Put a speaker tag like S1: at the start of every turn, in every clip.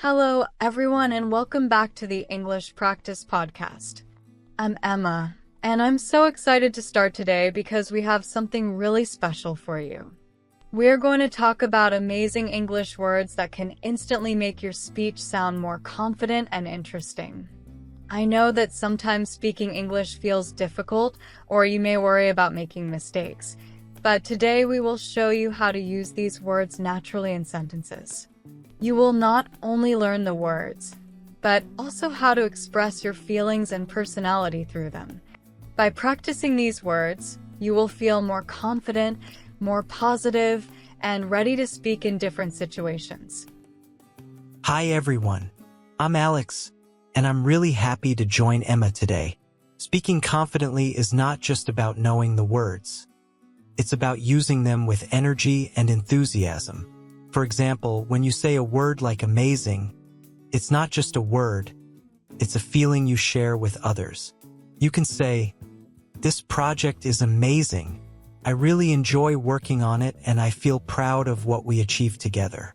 S1: Hello, everyone, and welcome back to the English Practice Podcast. I'm Emma, and I'm so excited to start today because we have something really special for you. We're going to talk about amazing English words that can instantly make your speech sound more confident and interesting. I know that sometimes speaking English feels difficult, or you may worry about making mistakes, but today we will show you how to use these words naturally in sentences. You will not only learn the words, but also how to express your feelings and personality through them. By practicing these words, you will feel more confident, more positive, and ready to speak in different situations.
S2: Hi everyone, I'm Alex, and I'm really happy to join Emma today. Speaking confidently is not just about knowing the words. It's about using them with energy and enthusiasm. For example, when you say a word like amazing, it's not just a word, it's a feeling you share with others. You can say, "This project is amazing. I really enjoy working on it and I feel proud of what we achieved together."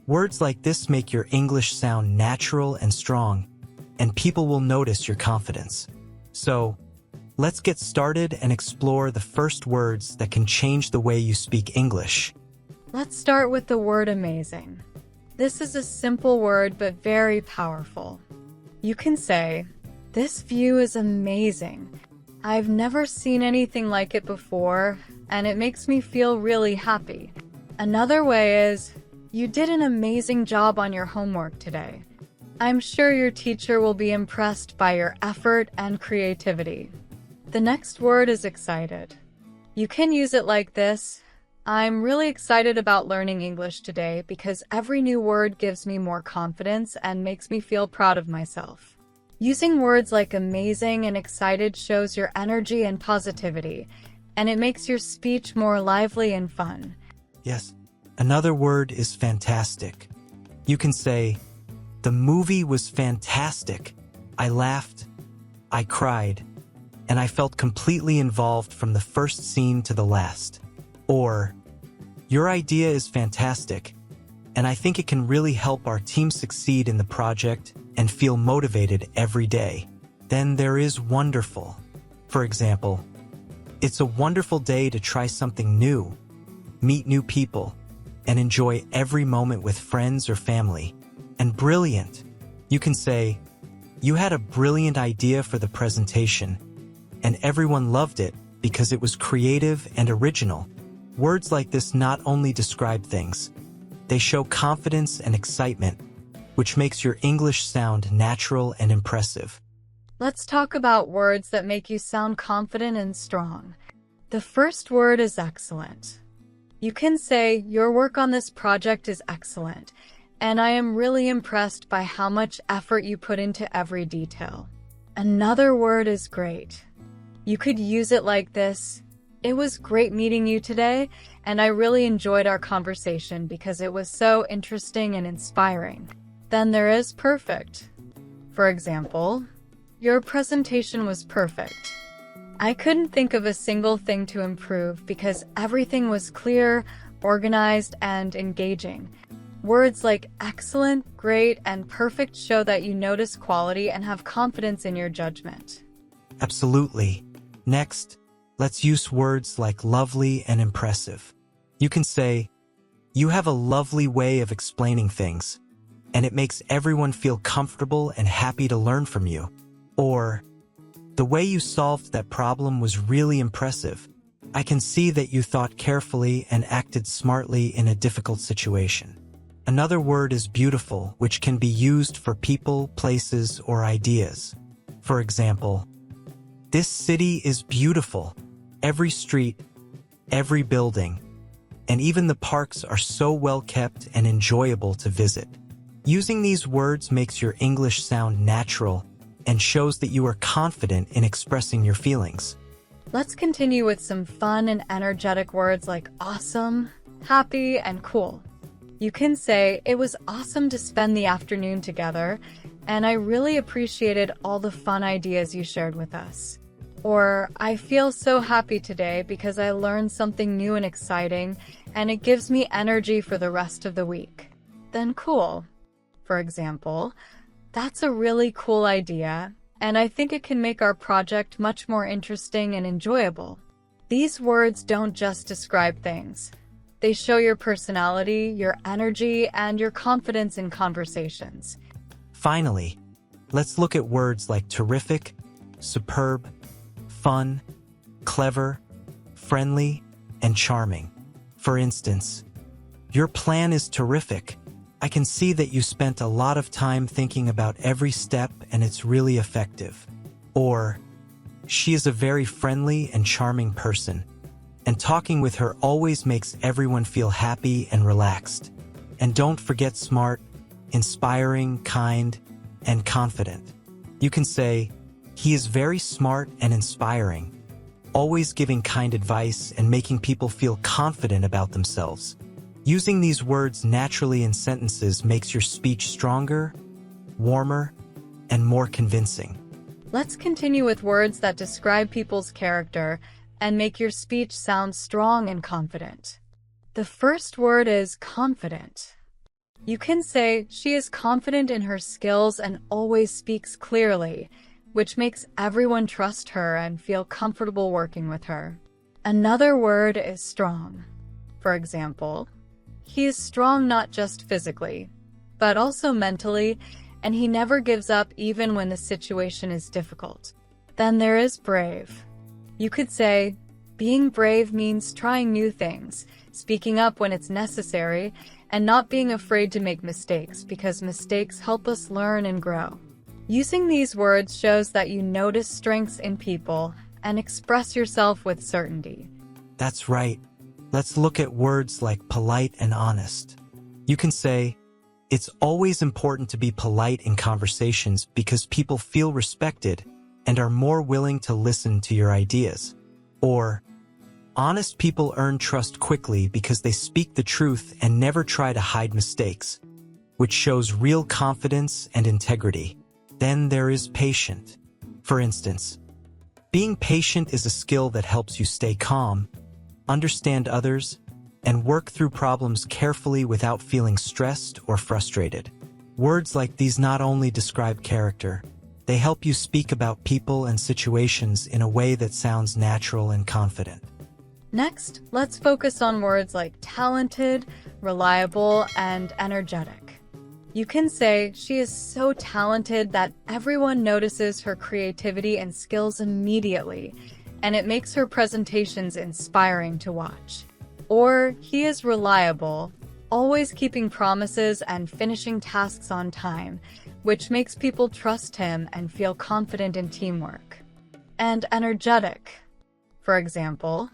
S2: Words like this make your English sound natural and strong, and people will notice your confidence. So, let's get started and explore the first words that can change the way you speak English.
S1: Let's start with the word amazing. This is a simple word but very powerful. You can say, "This view is amazing. I've never seen anything like it before, and it makes me feel really happy." Another way is, "You did an amazing job on your homework today. I'm sure your teacher will be impressed by your effort and creativity." The next word is excited. You can use it like this: "I'm really excited about learning English today because every new word gives me more confidence and makes me feel proud of myself." Using words like amazing and excited shows your energy and positivity, and it makes your speech more lively and fun.
S2: Yes, another word is fantastic. You can say, "The movie was fantastic. I laughed, I cried, and I felt completely involved from the first scene to the last." Or, "Your idea is fantastic, and I think it can really help our team succeed in the project and feel motivated every day." Then there is wonderful. For example, "It's a wonderful day to try something new, meet new people, and enjoy every moment with friends or family." And brilliant. You can say, "You had a brilliant idea for the presentation, and everyone loved it because it was creative and original." Words like this not only describe things, they show confidence and excitement, which makes your English sound natural and impressive.
S1: Let's talk about words that make you sound confident and strong. The first word is excellent. You can say, "Your work on this project is excellent, and I am really impressed by how much effort you put into every detail." Another word is great. You could use it like this: "It was great meeting you today, and I really enjoyed our conversation because it was so interesting and inspiring." Then there is perfect. For example, "Your presentation was perfect. I couldn't think of a single thing to improve because everything was clear, organized, and engaging." Words like excellent, great, and perfect show that you notice quality and have confidence in your judgment.
S2: Absolutely. Next, let's use words like lovely and impressive. You can say, "You have a lovely way of explaining things, and it makes everyone feel comfortable and happy to learn from you." Or, "The way you solved that problem was really impressive. I can see that you thought carefully and acted smartly in a difficult situation." Another word is beautiful, which can be used for people, places, or ideas. For example, "This city is beautiful. Every street, every building, and even the parks are so well kept and enjoyable to visit." Using these words makes your English sound natural and shows that you are confident in expressing your feelings.
S1: Let's continue with some fun and energetic words like awesome, happy, and cool. You can say, "It was awesome to spend the afternoon together, and I really appreciated all the fun ideas you shared with us." Or, "I feel so happy today because I learned something new and exciting, and it gives me energy for the rest of the week." Then cool. For example, "That's a really cool idea, and I think it can make our project much more interesting and enjoyable." These words don't just describe things. They show your personality, your energy, and your confidence in conversations.
S2: Finally, let's look at words like terrific, superb, fun, clever, friendly, and charming. For instance, "Your plan is terrific. I can see that you spent a lot of time thinking about every step and it's really effective." Or, "She is a very friendly and charming person, and talking with her always makes everyone feel happy and relaxed." And don't forget smart, inspiring, kind, and confident. You can say, "He is very smart and inspiring, always giving kind advice and making people feel confident about themselves." Using these words naturally in sentences makes your speech stronger, warmer, and more convincing.
S1: Let's continue with words that describe people's character and make your speech sound strong and confident. The first word is confident. You can say, "She is confident in her skills and always speaks clearly," which makes everyone trust her and feel comfortable working with her. Another word is strong. For example, "He is strong not just physically, but also mentally, and he never gives up even when the situation is difficult." Then there is brave. You could say, "Being brave means trying new things, speaking up when it's necessary, and not being afraid to make mistakes because mistakes help us learn and grow." Using these words shows that you notice strengths in people and express yourself with certainty.
S2: That's right. Let's look at words like polite and honest. You can say, "It's always important to be polite in conversations because people feel respected and are more willing to listen to your ideas." Or, "Honest people earn trust quickly because they speak the truth and never try to hide mistakes," which shows real confidence and integrity. Then there is patient. For instance, being patient is a skill that helps you stay calm, understand others, and work through problems carefully without feeling stressed or frustrated. Words like these not only describe character, they help you speak about people and situations in a way that sounds natural and confident.
S1: Next, let's focus on words like talented, reliable, and energetic. You can say, "She is so talented that everyone notices her creativity and skills immediately, and it makes her presentations inspiring to watch." Or, "He is reliable, always keeping promises and finishing tasks on time, which makes people trust him and feel confident in teamwork." And energetic. For example,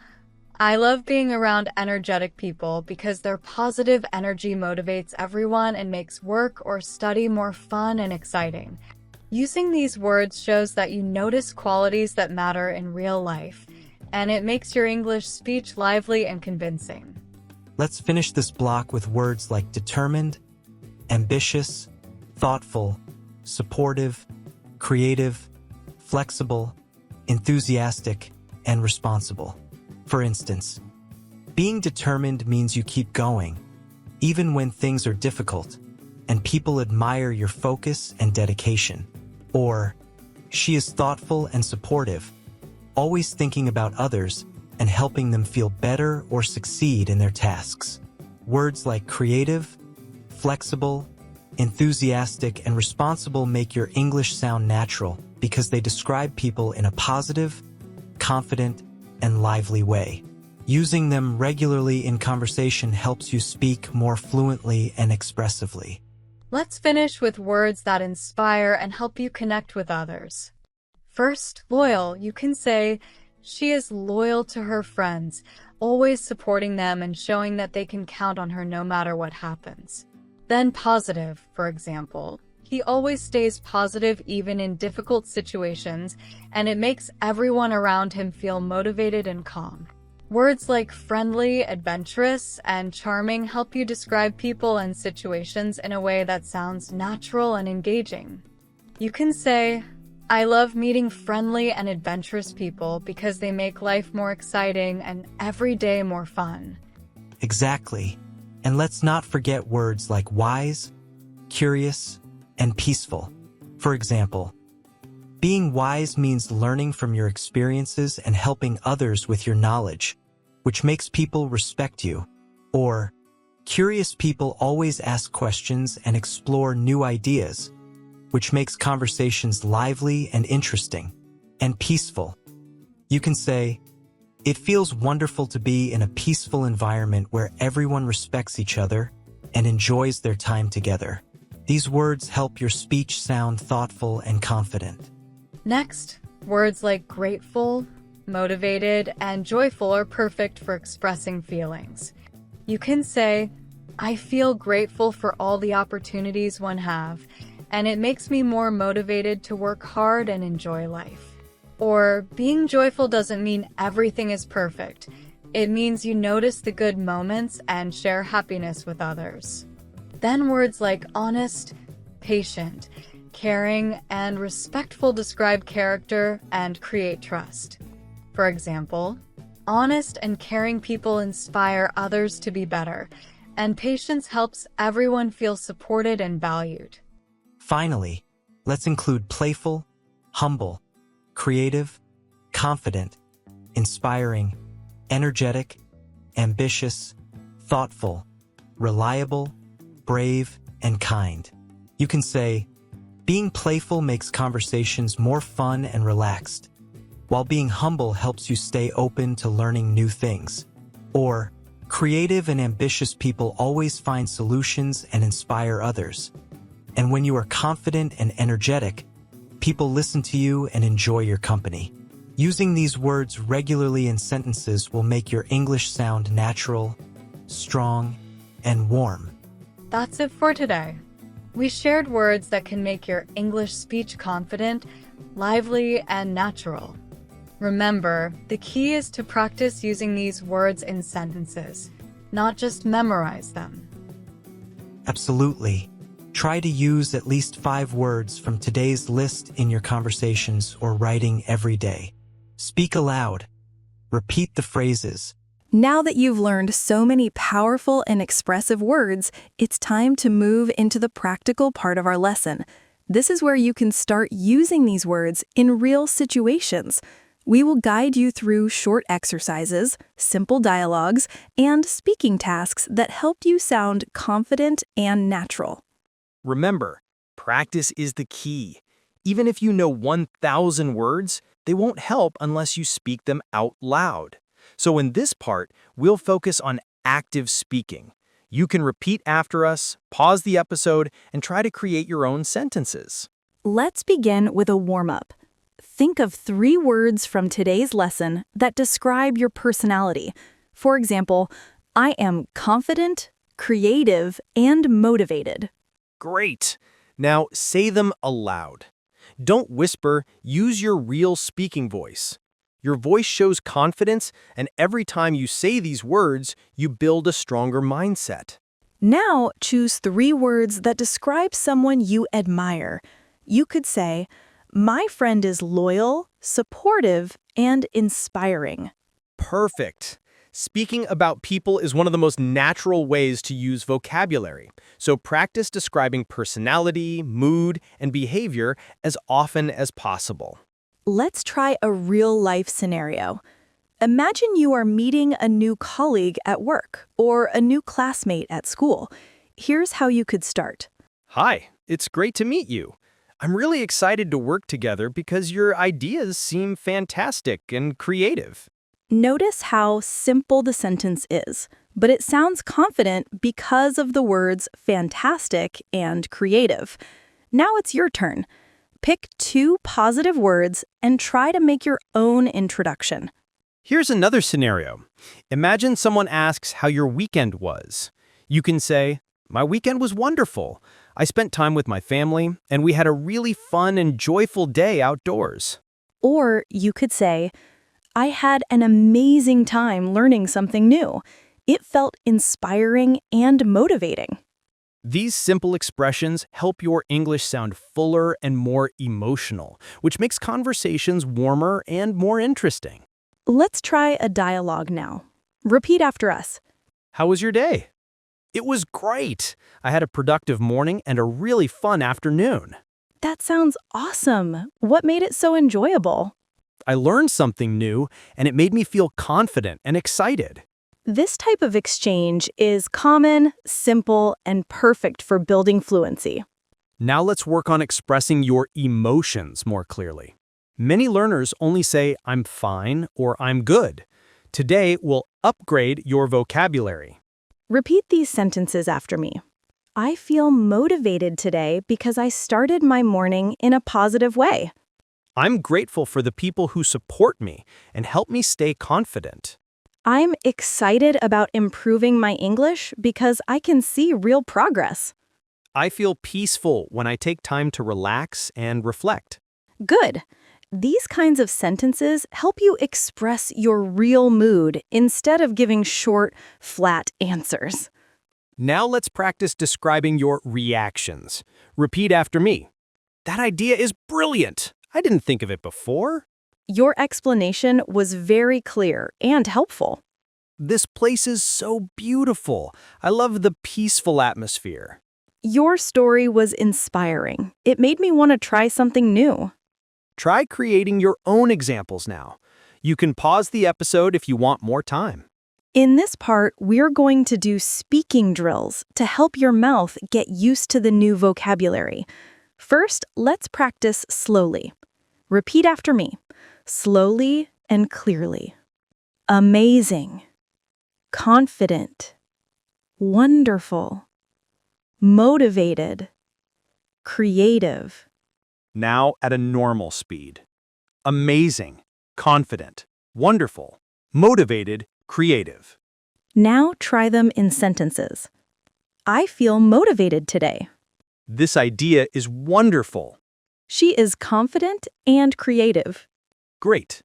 S1: "I love being around energetic people because their positive energy motivates everyone and makes work or study more fun and exciting." Using these words shows that you notice qualities that matter in real life, and it makes your English speech lively and convincing.
S2: Let's finish this block with words like determined, ambitious, thoughtful, supportive, creative, flexible, enthusiastic, and responsible. For instance, being determined means you keep going, even when things are difficult, and people admire your focus and dedication. Or, "She is thoughtful and supportive, always thinking about others and helping them feel better or succeed in their tasks." Words like creative, flexible, enthusiastic, and responsible make your English sound natural because they describe people in a positive, confident, and lively way. Using them regularly in conversation helps you speak more fluently and expressively.
S1: Let's finish with words that inspire and help you connect with others. First, loyal. You can say, "She is loyal to her friends, always supporting them and showing that they can count on her no matter what happens." Then positive, for example, "He always stays positive even in difficult situations, and it makes everyone around him feel motivated and calm." Words like friendly, adventurous, and charming help you describe people and situations in a way that sounds natural and engaging. You can say, "I love meeting friendly and adventurous people because they make life more exciting and every day more fun."
S2: Exactly. And let's not forget words like wise, curious, and peaceful. For example, being wise means learning from your experiences and helping others with your knowledge, which makes people respect you. Or, curious people always ask questions and explore new ideas, which makes conversations lively and interesting. And peaceful. You can say, it feels wonderful to be in a peaceful environment where everyone respects each other and enjoys their time together. These words help your speech sound thoughtful and confident.
S1: Next, words like grateful, motivated, and joyful are perfect for expressing feelings. You can say, I feel grateful for all the opportunities one have, and it makes me more motivated to work hard and enjoy life. Or, being joyful doesn't mean everything is perfect. It means you notice the good moments and share happiness with others. Then words like honest, patient, caring, and respectful describe character and create trust. For example, honest and caring people inspire others to be better, and patience helps everyone feel supported and valued.
S2: Finally, let's include playful, humble, creative, confident, inspiring, energetic, ambitious, thoughtful, reliable, brave, and kind. You can say, being playful makes conversations more fun and relaxed, while being humble helps you stay open to learning new things. Or, creative and ambitious people always find solutions and inspire others. And when you are confident and energetic, people listen to you and enjoy your company. Using these words regularly in sentences will make your English sound natural, strong, and warm.
S1: That's it for today. We shared words that can make your English speech confident, lively, and natural. Remember, the key is to practice using these words in sentences, not just memorize them.
S2: Absolutely. Try to use at least 5 words from today's list in your conversations or writing every day. Speak aloud. Repeat the phrases.
S3: Now that you've learned so many powerful and expressive words, it's time to move into the practical part of our lesson. This is where you can start using these words in real situations. We will guide you through short exercises, simple dialogues, and speaking tasks that help you sound confident and natural.
S4: Remember, practice is the key. Even if you know 1,000 words, they won't help unless you speak them out loud. So in this part, we'll focus on active speaking. You can repeat after us, pause the episode, and try to create your own sentences.
S3: Let's begin with a warm-up. Think of 3 words from today's lesson that describe your personality. For example, I am confident, creative, and motivated.
S4: Great! Now say them aloud. Don't whisper, use your real speaking voice. Your voice shows confidence, and every time you say these words, you build a stronger mindset.
S3: Now choose 3 words that describe someone you admire. You could say, my friend is loyal, supportive, and inspiring.
S4: Perfect! Speaking about people is one of the most natural ways to use vocabulary, so practice describing personality, mood, and behavior as often as possible.
S3: Let's try a real-life scenario. Imagine you are meeting a new colleague at work or a new classmate at school. Here's how you could start.
S4: Hi, it's great to meet you. I'm really excited to work together because your ideas seem fantastic and creative.
S3: Notice how simple the sentence is, but it sounds confident because of the words fantastic and creative. Now it's your turn. Pick 2 positive words and try to make your own introduction.
S4: Here's another scenario. Imagine someone asks how your weekend was. You can say, my weekend was wonderful. I spent time with my family, and we had a really fun and joyful day outdoors.
S3: Or you could say, I had an amazing time learning something new. It felt inspiring and motivating.
S4: These simple expressions help your English sound fuller and more emotional, which makes conversations warmer and more interesting.
S3: Let's try a dialogue now. Repeat after us.
S4: How was your day? It was great. I had a productive morning and a really fun afternoon.
S3: That sounds awesome. What made it so enjoyable?
S4: I learned something new, and it made me feel confident and excited.
S3: This type of exchange is common, simple, and perfect for building fluency.
S4: Now let's work on expressing your emotions more clearly. Many learners only say, "I'm fine" or "I'm good." Today, we'll upgrade your vocabulary.
S3: Repeat these sentences after me. I feel motivated today because I started my morning in a positive way.
S4: I'm grateful for the people who support me and help me stay confident.
S3: I'm excited about improving my English because I can see real progress.
S4: I feel peaceful when I take time to relax and reflect.
S3: Good. These kinds of sentences help you express your real mood instead of giving short, flat answers.
S4: Now let's practice describing your reactions. Repeat after me. That idea is brilliant. I didn't think of it before.
S3: Your explanation was very clear and helpful.
S4: This place is so beautiful. I love the peaceful atmosphere.
S3: Your story was inspiring. It made me want to try something new.
S4: Try creating your own examples now. You can pause the episode if you want more time.
S3: In this part, we're going to do speaking drills to help your mouth get used to the new vocabulary. First, let's practice slowly. Repeat after me, slowly and clearly. Amazing, confident, wonderful, motivated, creative.
S4: Now at a normal speed. Amazing, confident, wonderful, motivated, creative.
S3: Now try them in sentences. I feel motivated today.
S4: This idea is wonderful.
S3: She is confident and creative.
S4: Great.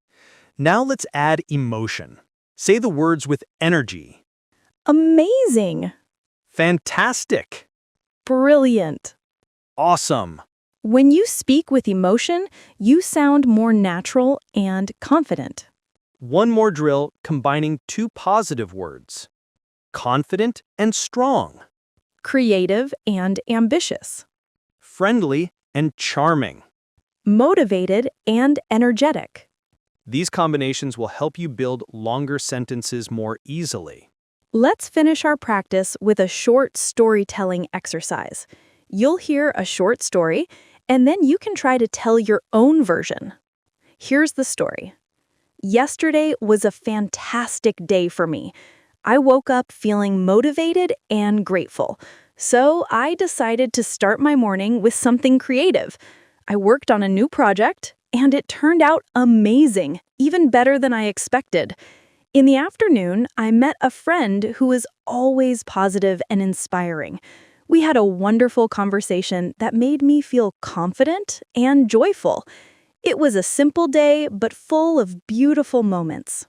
S4: Now let's add emotion. Say the words with energy.
S3: Amazing,
S4: Fantastic.
S3: brilliant.
S4: Awesome.
S3: When you speak with emotion, you sound more natural and confident.
S4: One more drill combining two positive words. Confident and strong.
S3: Creative and ambitious.
S4: Friendly and charming.
S3: Motivated and energetic.
S4: These combinations will help you build longer sentences more easily.
S3: Let's finish our practice with a short storytelling exercise. You'll hear a short story, and then you can try to tell your own version. Here's the story. Yesterday was a fantastic day for me. I woke up feeling motivated and grateful, so I decided to start my morning with something creative. I worked on a new project, and it turned out amazing, even better than I expected. In the afternoon, I met a friend who is always positive and inspiring. We had a wonderful conversation that made me feel confident and joyful. It was a simple day, but full of beautiful moments.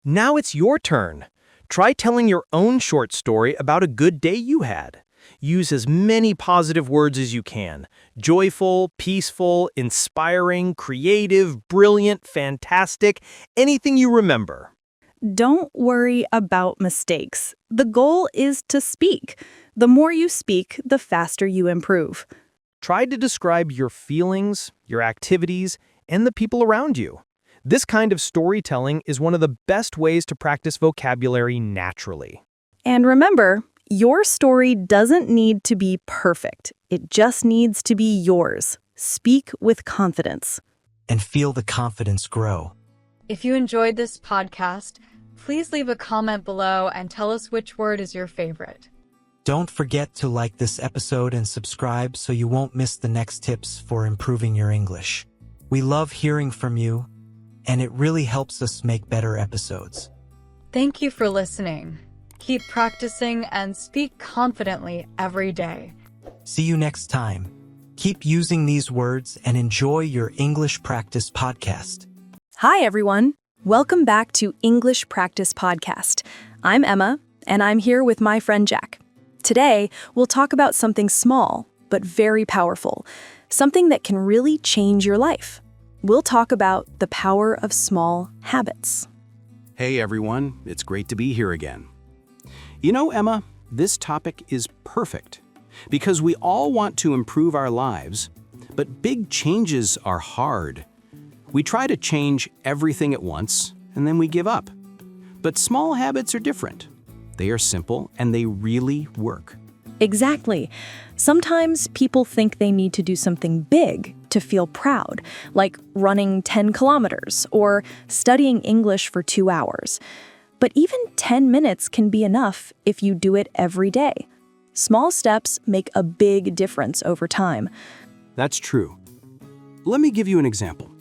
S4: Now it's your turn. Try telling your own short story about a good day you had. Use as many positive words as you can. Joyful, peaceful, inspiring, creative, brilliant, fantastic, anything you remember.
S3: Don't worry about mistakes. The goal is to speak. The more you speak, the faster you improve.
S4: Try to describe your feelings, your activities, and the people around you. This kind of storytelling is one of the best ways to practice vocabulary naturally.
S3: And remember, your story doesn't need to be perfect. It just needs to be yours. Speak with confidence.
S2: And feel the confidence grow.
S1: If you enjoyed this podcast, please leave a comment below and tell us which word is your favorite.
S2: Don't forget to like this episode and subscribe so you won't miss the next tips for improving your English. We love hearing from you, and it really helps us make better episodes.
S1: Thank you for listening. Keep practicing and speak confidently every day.
S2: See you next time. Keep using these words and enjoy your English Practice Podcast.
S3: Hi, everyone. Welcome back to English Practice Podcast. I'm Emma, and I'm here with my friend Jack. Today, we'll talk about something small, but very powerful, something that can really change your life. We'll talk about the power of small habits.
S5: Hey everyone, it's great to be here again. You know, Emma, This topic is perfect because we all want to improve our lives, but big changes are hard. We try to change everything at once, and then we give up. But small habits are different. They are simple, and they really work.
S3: Exactly. Sometimes people think they need to do something big to feel proud, like running 10 kilometers or studying English for 2 hours. But even 10 minutes can be enough if you do it every day. Small steps make a big difference over time.
S5: That's true. Let me give you an example.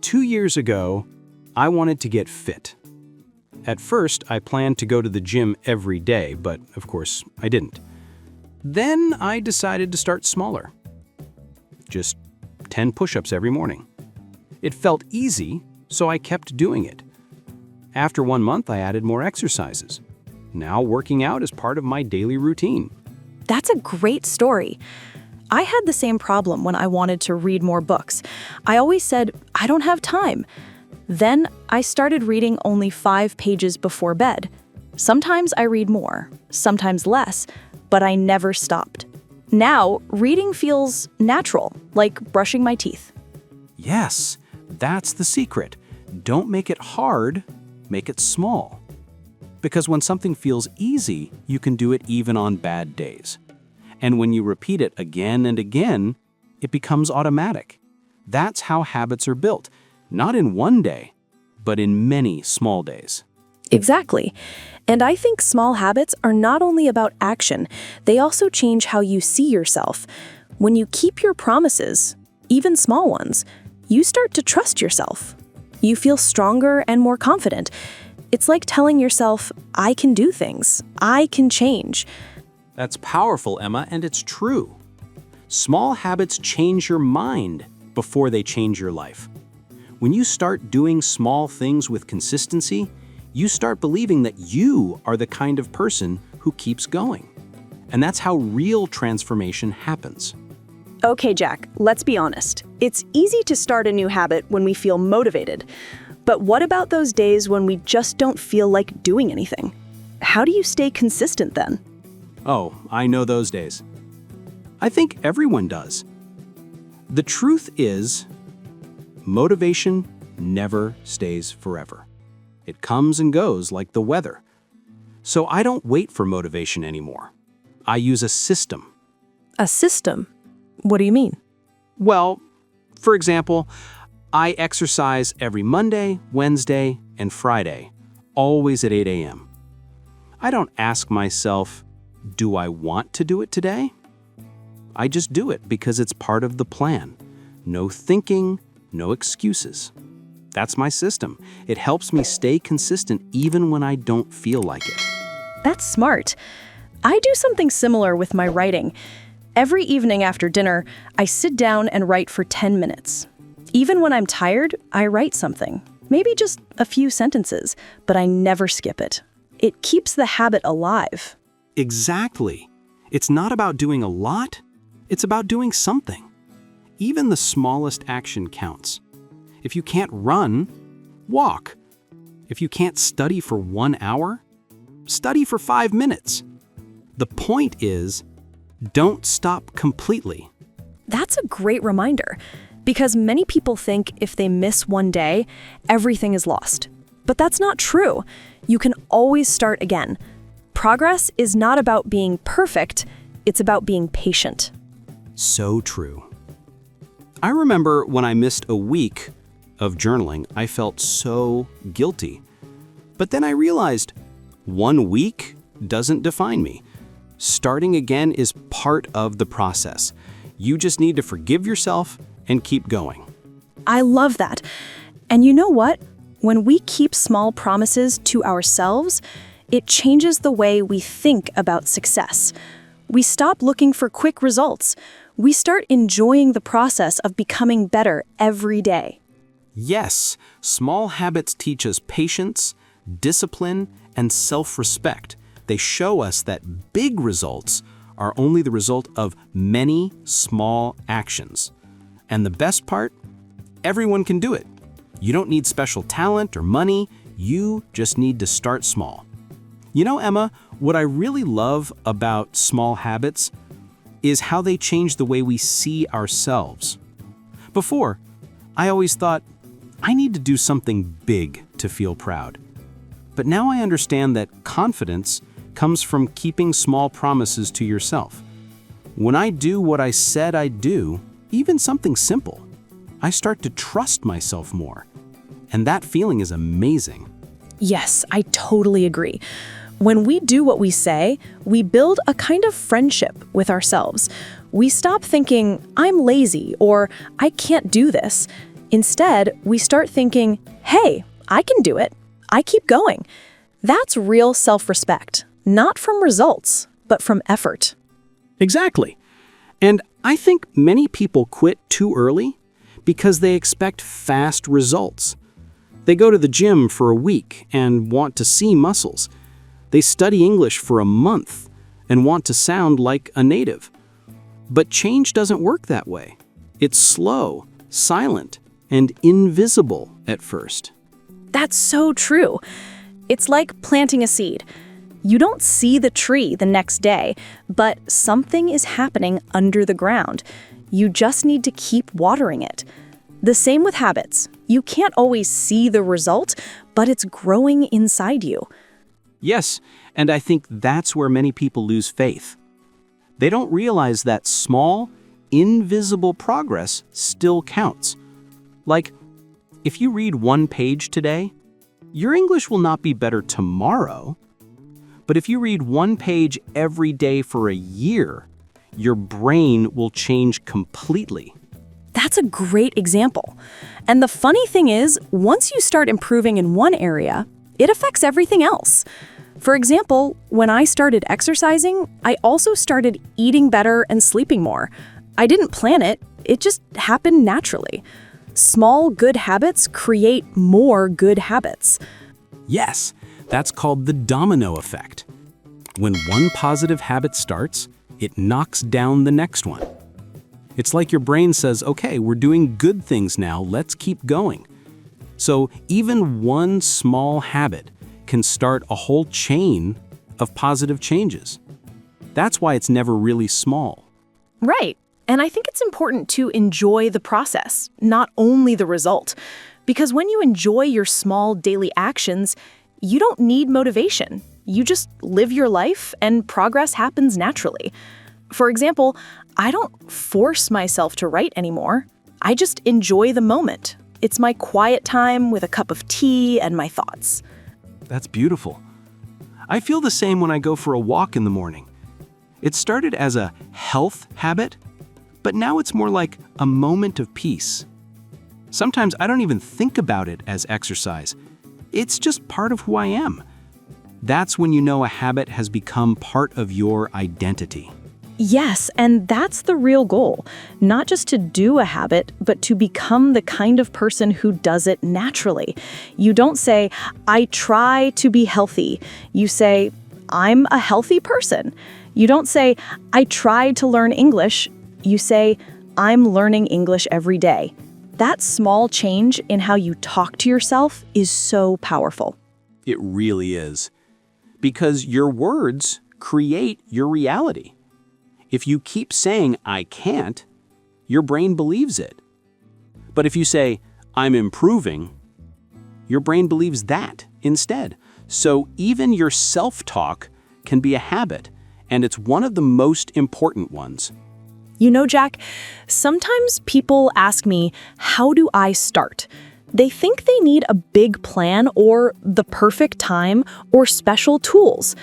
S5: 2 years ago, I wanted to get fit. At first, I planned to go to the gym every day, but of course, I didn't. Then I decided to start smaller. Just 10 push-ups every morning. It felt easy, so I kept doing it. After 1 month, I added more exercises. Now working out is part of my daily routine.
S3: That's a great story. I had the same problem when I wanted to read more books. I always said, I don't have time. Then I started reading only 5 pages before bed. Sometimes I read more, sometimes less, but I never stopped. Now, reading feels natural, like brushing my teeth.
S5: Yes, that's the secret. Don't make it hard, make it small. Because when something feels easy, you can do it even on bad days. And when you repeat it again and again, it becomes automatic. That's how habits are built, not in one day, but in many small days.
S3: Exactly. And I think small habits are not only about action, they also change how you see yourself. When you keep your promises, even small ones, you start to trust yourself. You feel stronger and more confident. It's like telling yourself, I can do things. I can change.
S5: That's powerful, Emma, and it's true. Small habits change your mind before they change your life. When you start doing small things with consistency, you start believing that you are the kind of person who keeps going. And that's how real transformation happens.
S6: Okay, Jack, let's be honest. It's easy to start a new habit when we feel motivated. But what about those days when we just don't feel like doing anything? How do you stay consistent then?
S5: Oh, I know those days. I think everyone does. The truth is, motivation never stays forever. It comes and goes like the weather. So I don't wait for motivation anymore. I use a system.
S3: A system? What do you mean?
S5: Well, for example, I exercise every Monday, Wednesday, and Friday, always at 8 a.m. I don't ask myself, do I want to do it today? I just do it because it's part of the plan. No thinking, no excuses. That's my system. It helps me stay consistent even when I don't feel like it.
S3: That's smart. I do something similar with my writing. Every evening after dinner, I sit down and write for 10 minutes. Even when I'm tired, I write something. Maybe just a few sentences, but I never skip it. It keeps the habit alive.
S5: Exactly. It's not about doing a lot. It's about doing something. Even the smallest action counts. If you can't run, walk. If you can't study for 1 hour, study for 5 minutes. The point is, don't stop completely.
S3: That's a great reminder, because many people think if they miss one day, everything is lost. But that's not true. You can always start again. Progress is not about being perfect, it's about being patient.
S5: So true. I remember when I missed a week of journaling, I felt so guilty. But then I realized 1 week doesn't define me. Starting again is part of the process. You just need to forgive yourself and keep going.
S3: I love that. And you know what? When we keep small promises to ourselves, it changes the way we think about success. We stop looking for quick results. We start enjoying the process of becoming better every day.
S5: Yes, small habits teach us patience, discipline, and self-respect. They show us that big results are only the result of many small actions. And the best part? Everyone can do it. You don't need special talent or money. You just need to start small. You know, Emma, what I really love about small habits is how they change the way we see ourselves. Before, I always thought, I need to do something big to feel proud. But now I understand that confidence comes from keeping small promises to yourself. When I do what I said I'd do, even something simple, I start to trust myself more. And that feeling is amazing.
S6: Yes, I totally agree. When we do what we say, we build a kind of friendship with ourselves. We stop thinking, I'm lazy or I can't do this. Instead, we start thinking, hey, I can do it. I keep going. That's real self-respect, not from results, but from effort.
S5: Exactly. And I think many people quit too early because they expect fast results. They go to the gym for a week and want to see muscles. They study English for a month and want to sound like a native. But change doesn't work that way. It's slow, silent, and invisible at first.
S6: That's so true. It's like planting a seed. You don't see the tree the next day, but something is happening under the ground. You just need to keep watering it. The same with habits. You can't always see the result, but it's growing inside you.
S5: Yes, and I think that's where many people lose faith. They don't realize that small, invisible progress still counts. Like, if you read one page today, your English will not be better tomorrow. But if you read one page every day for a year, your brain will change completely.
S6: That's a great example. And the funny thing is, once you start improving in one area, it affects everything else. For example, when I started exercising, I also started eating better and sleeping more. I didn't plan it, it just happened naturally. Small good habits create more good habits.
S5: Yes, that's called the domino effect. When one positive habit starts, it knocks down the next one. It's like your brain says, okay, we're doing good things now, let's keep going. So even one small habit can start a whole chain of positive changes. That's why it's never really small.
S6: Right. And I think it's important to enjoy the process, not only the result. Because when you enjoy your small daily actions, you don't need motivation. You just live your life and progress happens naturally. For example, I don't force myself to write anymore. I just enjoy the moment. It's my quiet time with a cup of tea and my thoughts.
S5: That's beautiful. I feel the same when I go for a walk in the morning. It started as a health habit, but now it's more like a moment of peace. Sometimes I don't even think about it as exercise. It's just part of who I am. That's when you know a habit has become part of your identity.
S6: Yes, and that's the real goal. Not just to do a habit, but to become the kind of person who does it naturally. You don't say, I try to be healthy. You say, I'm a healthy person. You don't say, I tried to learn English. You say, I'm learning English every day. That small change in how you talk to yourself is so powerful.
S5: It really is. Because your words create your reality. If you keep saying, I can't, your brain believes it. But if you say, I'm improving, your brain believes that instead. So even your self-talk can be a habit, and it's one of the most important ones.
S6: You know, Jack, sometimes people ask me, how do I start? They think they need a big plan or the perfect time or special tools.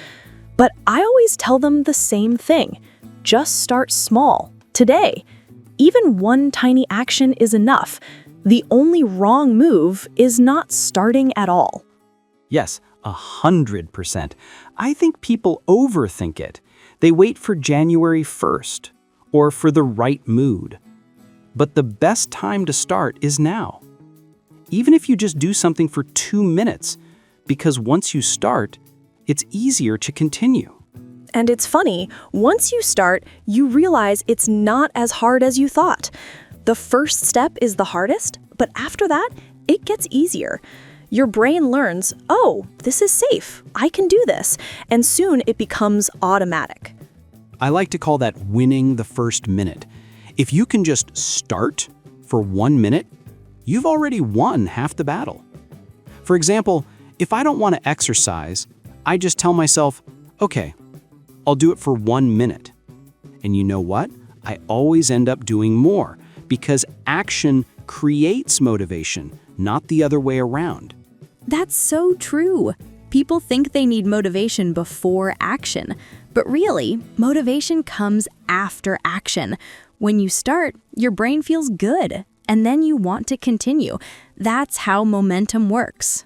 S6: But I always tell them the same thing. Just start small, today. Even one tiny action is enough. The only wrong move is not starting at all.
S5: Yes, 100%. I think people overthink it. They wait for January 1st or for the right mood. But the best time to start is now. Even if you just do something for 2 minutes, because once you start, it's easier to continue.
S6: And it's funny, once you start, you realize it's not as hard as you thought. The first step is the hardest, but after that, it gets easier. Your brain learns, oh, this is safe. I can do this. And soon it becomes automatic.
S5: I like to call that winning the first minute. If you can just start for 1 minute, you've already won half the battle. For example, if I don't want to exercise, I just tell myself, okay, I'll do it for 1 minute. And you know what? I always end up doing more because action creates motivation, not the other way around.
S3: That's so true. People think they need motivation before action, but really, motivation comes after action. When you start, your brain feels good, and then you want to continue. That's how momentum works.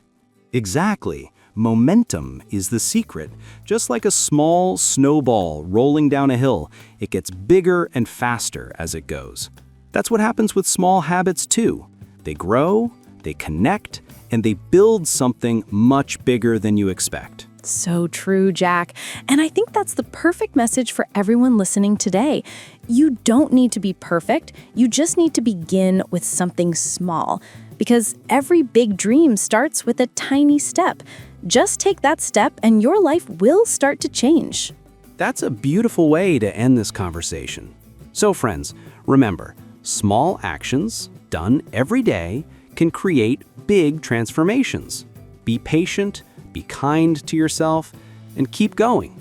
S4: Exactly. Momentum is the secret. Just like a small snowball rolling down a hill, it gets bigger and faster as it goes. That's what happens with small habits too. They grow, they connect, and they build something much bigger than you expect.
S3: So true, Jack. And I think that's the perfect message for everyone listening today. You don't need to be perfect. You just need to begin with something small. Because every big dream starts with a tiny step. Just take that step and your life will start to change.
S5: That's a beautiful way to end this conversation. So friends, remember, small actions done every day can create big transformations. Be patient, be kind to yourself, and keep going.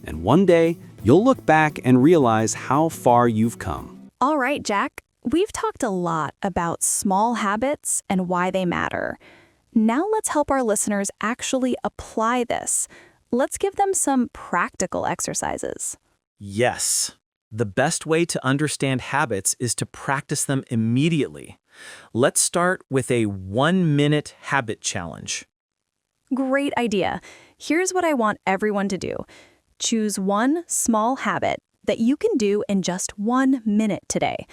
S5: And one day, you'll look back and realize how far you've come.
S3: All right, Jack. We've talked a lot about small habits and why they matter. Now let's help our listeners actually apply this. Let's give them some practical exercises.
S4: Yes. The best way to understand habits is to practice them immediately. Let's start with a 1-minute habit challenge.
S3: Great idea. Here's what I want everyone to do. Choose one small habit that you can do in just 1 minute today.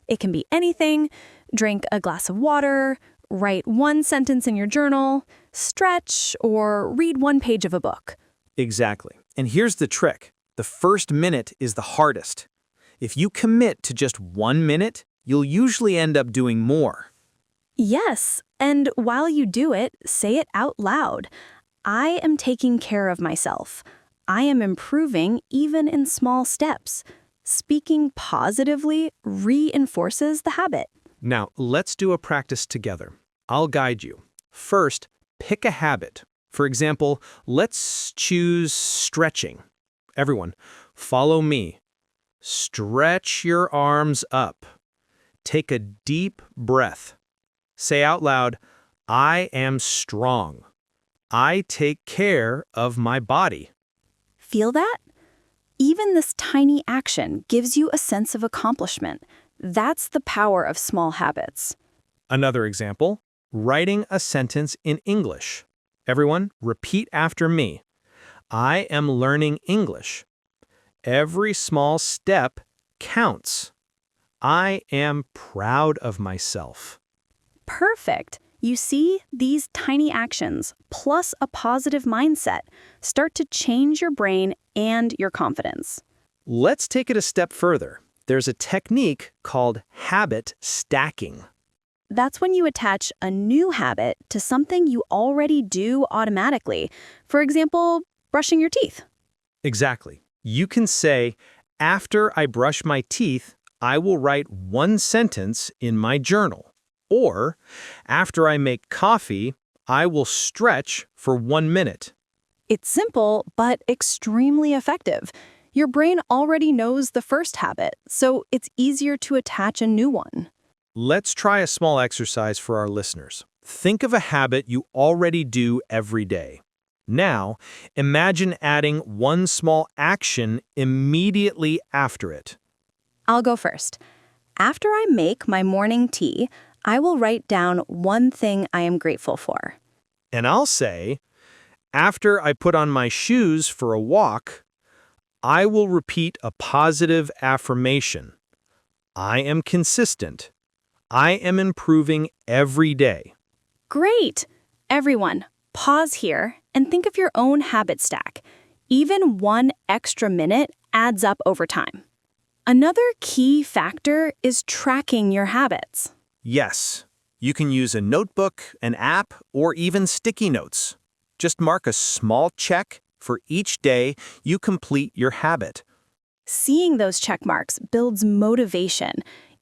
S3: It can be anything: drink a glass of water, write 1 sentence in your journal, stretch, or read 1 page of a book.
S4: Exactly. And here's the trick. The first minute is the hardest. If you commit to just 1 minute, you'll usually end up doing more.
S3: Yes, and while you do it, say it out loud. I am taking care of myself. I am improving even in small steps. Speaking positively reinforces the habit.
S4: Now, let's do a practice together. I'll guide you. First, pick a habit. For example, let's choose stretching. Everyone, follow me. Stretch your arms up. Take a deep breath. Say out loud, I am strong. I take care of my body.
S3: Feel that? Even this tiny action gives you a sense of accomplishment. That's the power of small habits.
S4: Another example, writing a sentence in English. Everyone, repeat after me. I am learning English. Every small step counts. I am proud of myself.
S3: Perfect. You see, these tiny actions, plus a positive mindset, start to change your brain and your confidence.
S4: Let's take it a step further. There's a technique called habit stacking.
S3: That's when you attach a new habit to something you already do automatically. For example, brushing your teeth.
S4: Exactly. You can say, after I brush my teeth, I will write 1 sentence in my journal. Or, after I make coffee, I will stretch for 1 minute.
S3: It's simple, but extremely effective. Your brain already knows the first habit, so it's easier to attach a new one.
S4: Let's try a small exercise for our listeners. Think of a habit you already do every day. Now, imagine adding 1 small action immediately after it.
S3: I'll go first. After I make my morning tea, I will write down 1 thing I am grateful for.
S4: And I'll say, after I put on my shoes for a walk, I will repeat a positive affirmation. I am consistent. I am improving every day.
S3: Great! Everyone, pause here and think of your own habit stack. Even 1 extra minute adds up over time. Another key factor is tracking your habits.
S4: Yes, You can use a notebook, an app, or even sticky notes. Just mark a small check for each day you complete your habit.
S6: Seeing those check marks builds motivation.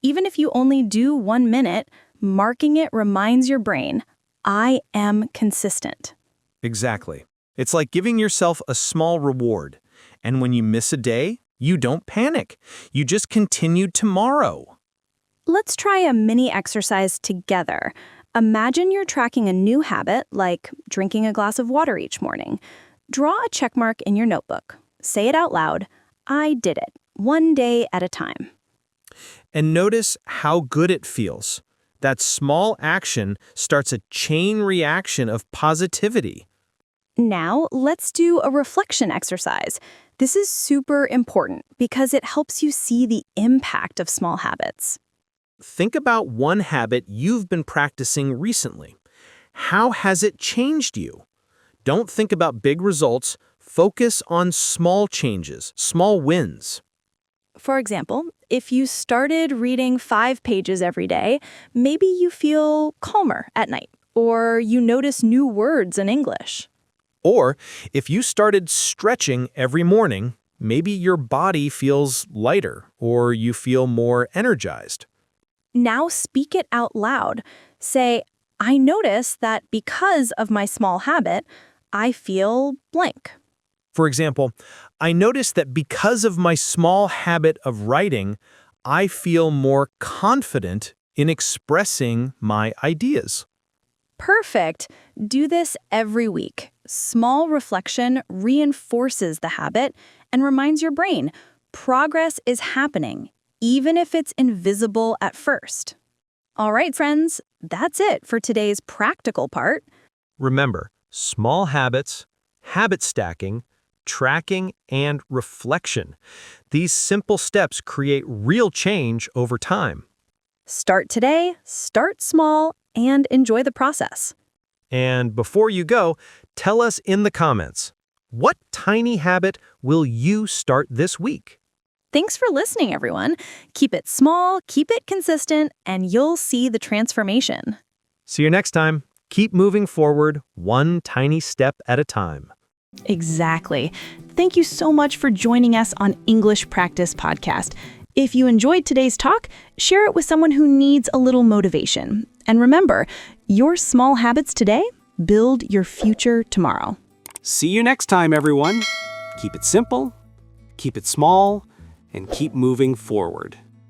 S6: Even if you only do 1 minute, marking it reminds your brain, I am consistent.
S4: Exactly. It's like giving yourself a small reward. And when you miss a day, you don't panic. You just continue tomorrow.
S6: Let's try a mini exercise together. Imagine you're tracking a new habit, like drinking a glass of water each morning. Draw a check mark in your notebook. Say it out loud. I did it, 1 day at a time.
S4: And notice how good it feels. That small action starts a chain reaction of positivity.
S6: Now, let's do a reflection exercise. This is super important because it helps you see the impact of small habits.
S4: Think about one habit you've been practicing recently. How has it changed you? Don't think about big results. Focus on small changes, small wins.
S6: For example, if you started reading 5 pages every day, maybe you feel calmer at night, or you notice new words in English.
S4: Or if you started stretching every morning, maybe your body feels lighter or you feel more energized.
S6: Now speak it out loud. Say, I notice that because of my small habit, I feel blank.
S4: For example, I noticed that because of my small habit of writing, I feel more confident in expressing my ideas.
S6: Perfect. Do this every week. Small reflection reinforces the habit and reminds your brain progress is happening, even if it's invisible at first. All right, friends, that's it for today's practical part.
S4: Remember, small habits, habit stacking, tracking, and reflection. These simple steps create real change over time.
S6: Start today, start small, and enjoy the process.
S4: And before you go, tell us in the comments, what tiny habit will you start this week?
S6: Thanks for listening, everyone. Keep it small, keep it consistent, and you'll see the transformation.
S4: See you next time. Keep moving forward, one tiny step at a time.
S6: Exactly. Thank you so much for joining us on English Practice Podcast. If you enjoyed today's talk, share it with someone who needs a little motivation. And remember, your small habits today build your future tomorrow.
S5: See you next time, everyone. Keep it simple, keep it small, and keep moving forward.